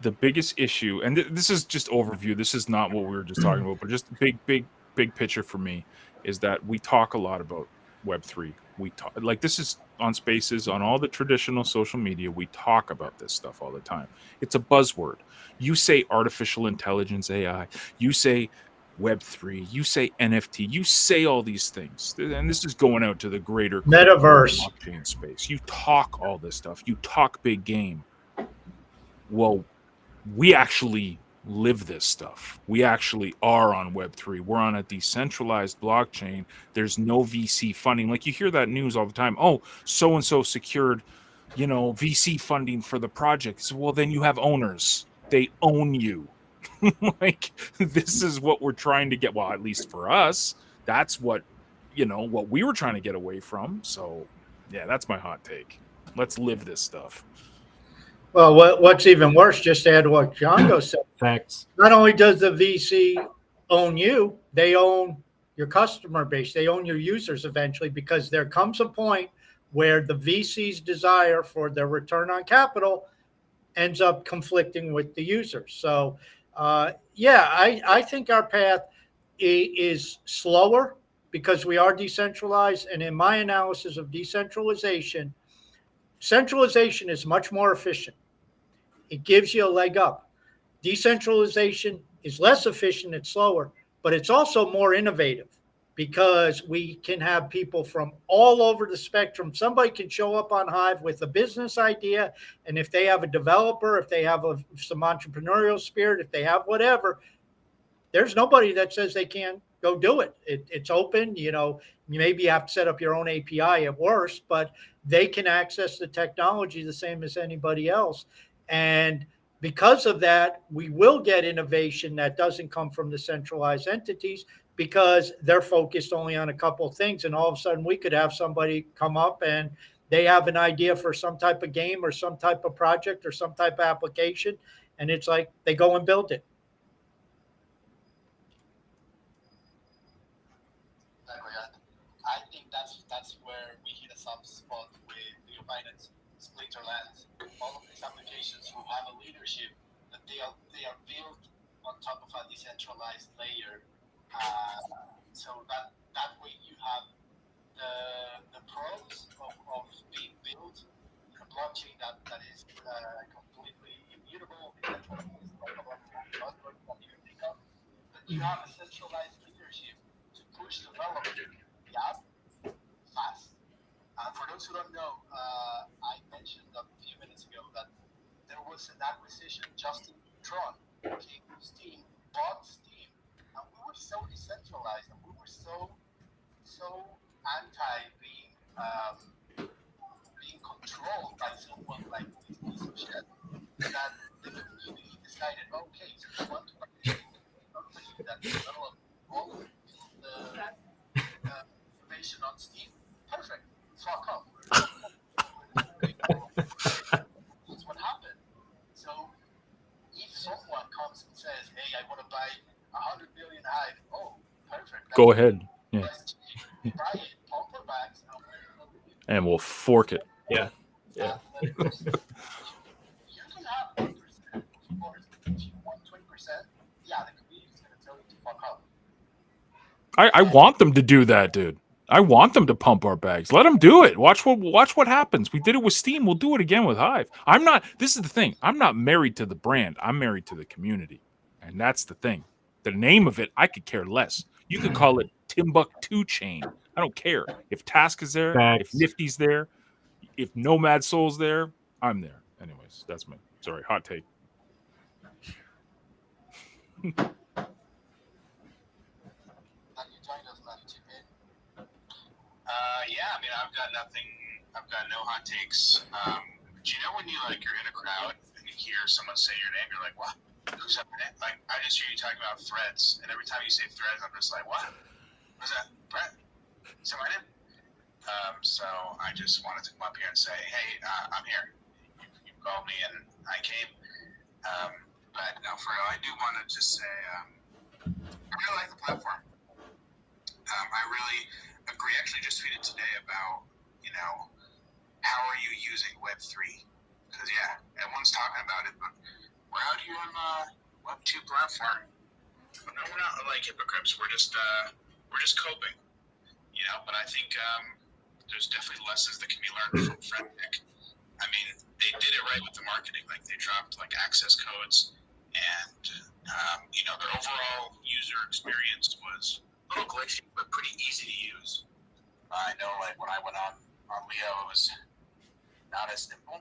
the biggest issue, and this is just overview. This is not what we were just talking about, but just big picture for me is that we talk a lot about Web3. We talk like this is on Spaces, on all the traditional social media. We talk about this stuff all the time. It's a buzzword. You say artificial intelligence, AI. You say Web3, you say NFT, you say all these things, and this is going out to the greater metaverse blockchain space. You talk all this stuff, you talk big game. Well, we actually live this stuff. We actually are on Web3. We're on a decentralized blockchain. There's no VC funding. Like you hear that news all the time. Oh, so and so secured, VC funding for the project. So, well, then you have owners. They own you. Like this is what we're trying to get. Well, at least for us, that's what what we were trying to get away from. So yeah, that's my hot take. Let's live this stuff. Well, what's even worse, just to add to what Django said, facts. Not only does the VC own you, they own your customer base. They own your users eventually, because there comes a point where the VC's desire for their return on capital ends up conflicting with the users. So I think our path is slower because we are decentralized. And in my analysis of decentralization, centralization is much more efficient. It gives you a leg up. Decentralization is less efficient, it's slower, but it's also more innovative because we can have people from all over the spectrum. Somebody can show up on Hive with a business idea, and if they have a developer, if they have some entrepreneurial spirit, if they have whatever, there's nobody that says they can't go do it. It's open. Maybe you have to set up your own API at worst, but they can access the technology the same as anybody else. And because of that, we will get innovation that doesn't come from the centralized entities, because they're focused only on a couple of things. And all of a sudden we could have somebody come up and they have an idea for some type of game or some type of project or some type of application. And it's like they go and build it. Exactly. I think that's where we hit a soft spot with the finance Splinterlands. All of these applications will have a leadership that they are built on top of a decentralized layer. So that way you have the pros of being built in a blockchain that is completely immutable, but you have a centralized leadership to push development fast. For those who don't know, I mentioned a few minutes ago that there was an acquisition. Justin Tron came to Steam, bought Steam, and we were so decentralized, and we were so anti being controlled by someone like this piece of shit that the community decided, okay, so we want to participate in a company that developed all of the information on Steam. Perfect. Fuck up. That's what happened. So if someone comes and says, hey, I want to buy 100 million Hive, oh, perfect. Go ahead. Yeah. Buy it, pump it back, and we'll fork it. Yeah. You can have 1%, of course. If you want 20%, yeah, the I want them to do that, dude. I want them to pump our bags. Let them do it. Watch what happens. We did it with Steam. We'll do it again with Hive. I'm not. This is the thing. I'm not married to the brand. I'm married to the community, and that's the thing. The name of it, I could care less. You could call it Timbuktu Chain. I don't care if Task is there, if Facts. Nifty's there, if Nomad Soul's there. I'm there. Anyways, that's my hot take. Yeah, I mean, I've got nothing. I've got no hot takes. But you know when you're in a crowd and you hear someone say your name, you're like, what? Who's that name? Like, I just hear you talking about Threads, and every time you say Threads, I'm just like, what? What's that? Brett? Is that my name? So I just wanted to come up here and say, hey, I'm here. You called me, and I came. But no, for real, I do want to just say, I really like the platform. I really agree. Actually, just tweeted today about, how are you using Web3? Because everyone's talking about it, but we're out here on the Web2 platform. But no, we're not like hypocrites. We're just coping, But I think there's definitely lessons that can be learned from Frederick. I mean, they did it right with the marketing. Like they dropped access codes, and their overall user experience was a little glitchy, but pretty easy to use. I know, when I went on Leo, it was not as simple.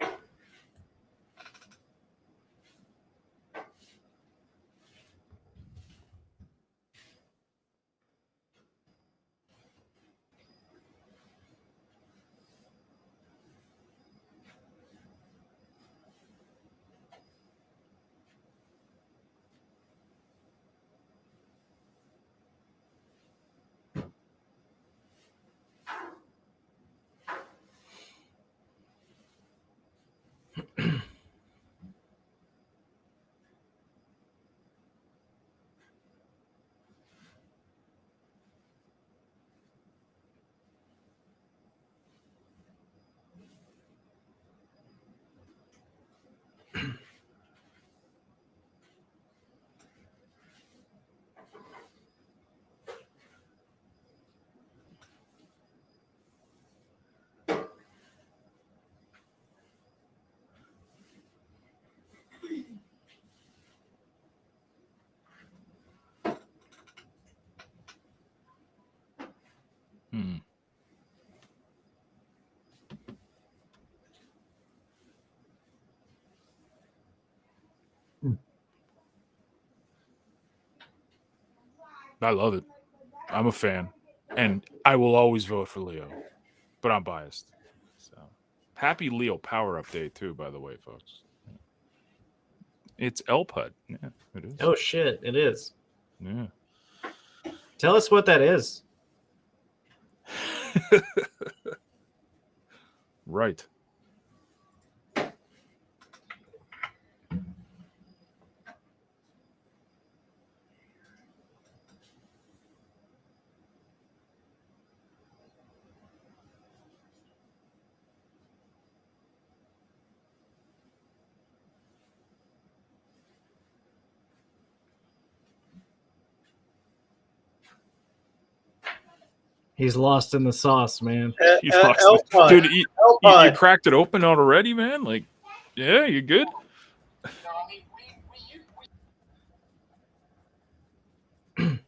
I love it. I'm a fan, and I will always vote for Leo, but I'm biased. So happy Leo Power Update too, by the way, folks. It's LPUD. Yeah, it is. Oh shit, it is. Yeah. Tell us what that is. Right. He's lost in the sauce, man. He's lost it. Dude, you cracked it open already, man? Yeah, you good? No, I mean, we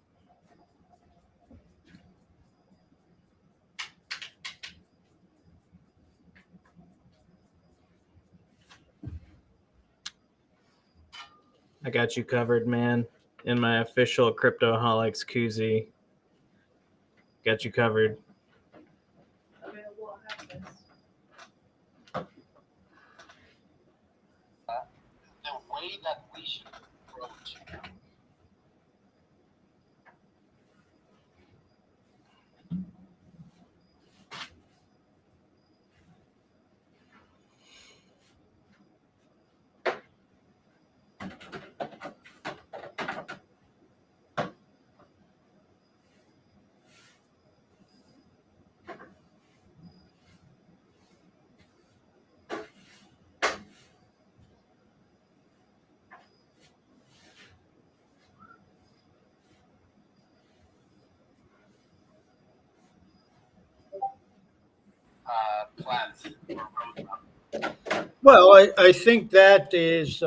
I got you covered, man. In my official Cryptoholics koozie. Got you covered. the way that we should approach. plans or roadmap? Well, I think that is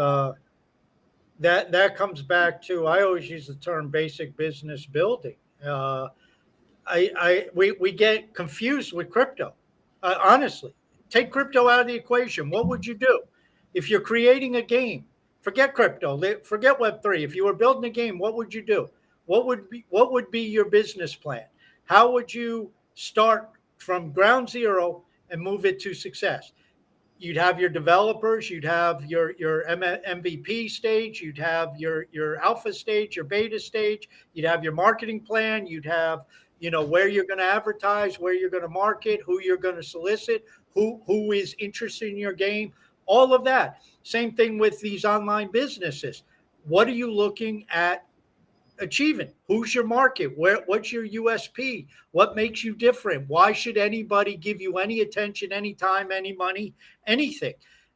that comes back to, I always use the term basic business building. We get confused with crypto. Honestly, take crypto out of the equation. What would you do if you're creating a game? Forget crypto. Forget Web3. If you were building a game, what would you do? What would be your business plan? How would you start from ground zero and move it to success? You'd have your developers, you'd have your MVP stage, you'd have your alpha stage, your beta stage, you'd have your marketing plan, you'd have, where you're going to advertise, where you're going to market, who you're going to solicit, who is interested in your game, all of that. Same thing with these online businesses. What are you looking at achieving? Who's your market? What's your USP? What makes you different? Why should anybody give you any attention, any time, any money, anything?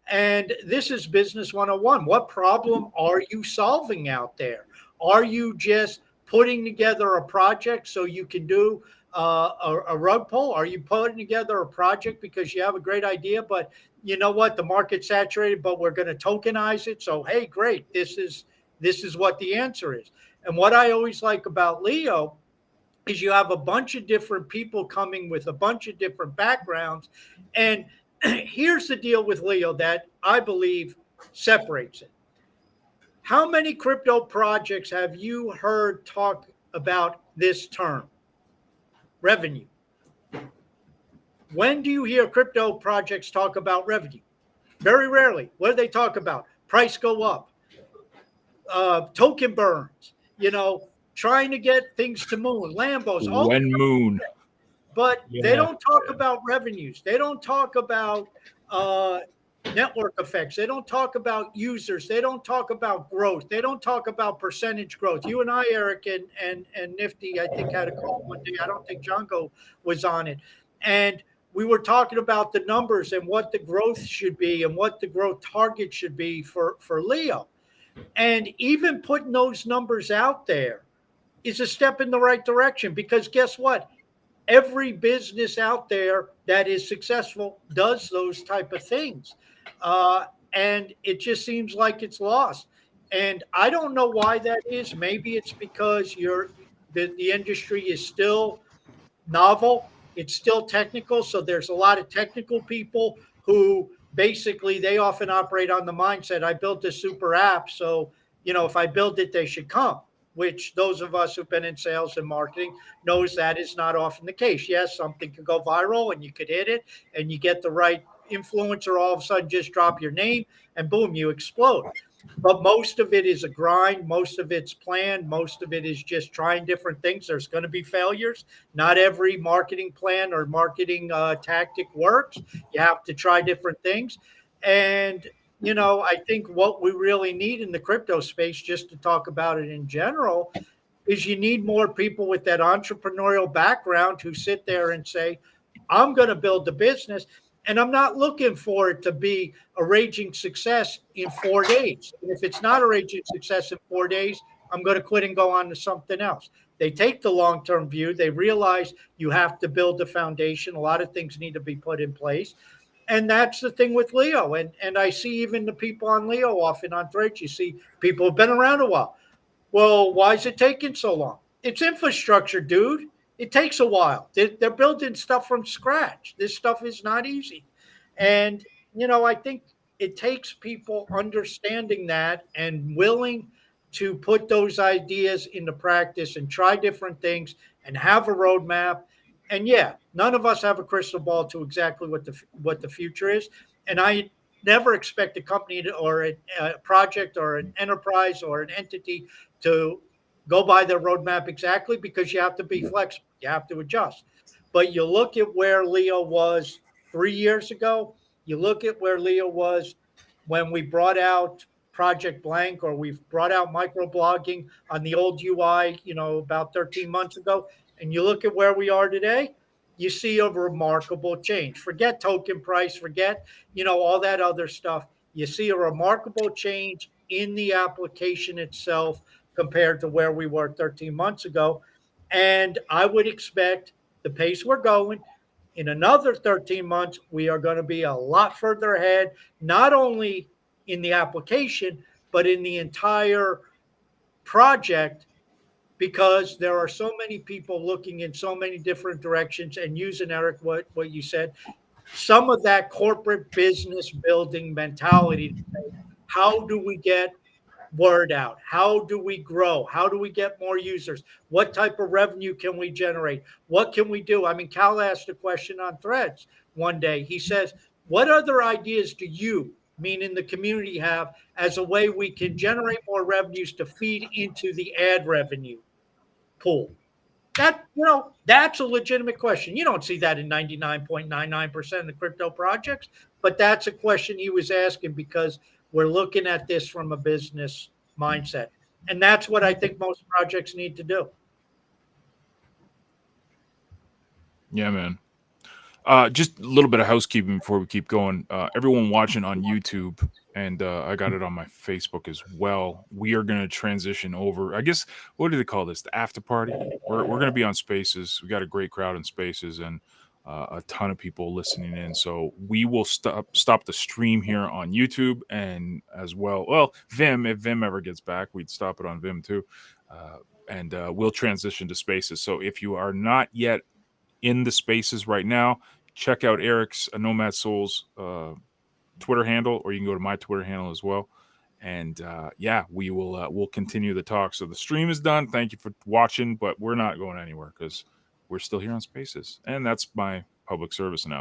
And this is business 101. What problem are you solving out there? Are you just putting together a project so you can do a rug pull? Are you putting together a project because you have a great idea, but you know what, the market's saturated, but we're going to tokenize it, so hey, great, this is what the answer is. And what I always like about Leo is you have a bunch of different people coming with a bunch of different backgrounds. And here's the deal with Leo that I believe separates it. How many crypto projects have you heard talk about this term? Revenue. When do you hear crypto projects talk about revenue? Very rarely. What do they talk about? Price go up. Token burns, trying to get things to moon, Lambos, all when moon. But they don't talk about revenues. They don't talk about network effects. They don't talk about users. They don't talk about growth. They don't talk about percentage growth. You and I, Eric, and Nifty, I think, had a call one day. I don't think Django was on it. And we were talking about the numbers and what the growth should be and what the growth target should be for Leo. And even putting those numbers out there is a step in the right direction, because guess what? Every business out there that is successful does those type of things. And it just seems like it's lost. And I don't know why that is. Maybe it's because the industry is still novel. It's still technical. So there's a lot of technical people who basically they often operate on the mindset, I built this super app, so if I build it, they should come, which those of us who've been in sales and marketing knows that is not often the case. Yes, something could go viral and you could hit it and you get the right influencer, all of a sudden just drop your name and boom, you explode. But most of it is a grind. Most of it's planned. Most of it is just trying different things. There's going to be failures. Not every marketing plan or marketing tactic works. You have to try different things. And, I think what we really need in the crypto space, just to talk about it in general, is you need more people with that entrepreneurial background who sit there and say, I'm going to build the business. And I'm not looking for it to be a raging success in 4 days. And if it's not a raging success in 4 days, I'm going to quit and go on to something else. They take the long-term view. They realize you have to build a foundation. A lot of things need to be put in place. And that's the thing with Leo. And I see even the people on Leo often on threads, you see people who've been around a while. Well, why is it taking so long? It's infrastructure, dude. It takes a while. They're building stuff from scratch. This stuff is not easy. And, I think it takes people understanding that and willing to put those ideas into practice and try different things and have a roadmap. And yeah, none of us have a crystal ball to exactly what the future is. And I never expect a company or a project or an enterprise or an entity to go by their roadmap exactly, because you have to be flexible. You have to adjust. But you look at where Leo was 3 years ago. You look at where Leo was when we brought out Project Blank, or we've brought out microblogging on the old UI, about 13 months ago. And you look at where we are today, you see a remarkable change. Forget token price, forget, all that other stuff. You see a remarkable change in the application itself compared to where we were 13 months ago. And I would expect the pace we're going, In another 13 months, we are going to be a lot further ahead, not only in the application, but in the entire project, because there are so many people looking in so many different directions and using, Eric, what you said, some of that corporate business building mentality. How do we get word out? How do we grow? How do we get more users? What type of revenue can we generate? What can we do? I mean, Cal asked a question on Threads one day. He says, what other ideas do you, meaning the community, have as a way we can generate more revenues to feed into the ad revenue pool? That's a legitimate question. You don't see that in 99.99% of the crypto projects, but that's a question he was asking because we're looking at this from a business mindset. And that's what I think most projects need to do. Yeah, man. Just a little bit of housekeeping before we keep going. Everyone watching on YouTube, and I got it on my Facebook as well. We are going to transition over. I guess, what do they call this? The after party. We're going to be on Spaces. We got a great crowd in Spaces and a ton of people listening in. So we will stop the stream here on YouTube and as well. Well, Vim, if Vim ever gets back, we'd stop it on Vim too. And we'll transition to Spaces. So if you are not yet in the Spaces right now, check out Eric's Nomad Souls Twitter handle, or you can go to my Twitter handle as well. And yeah, we'll continue the talk. So the stream is done. Thank you for watching, but we're not going anywhere because we're still here on Spaces, and that's my public service announcement.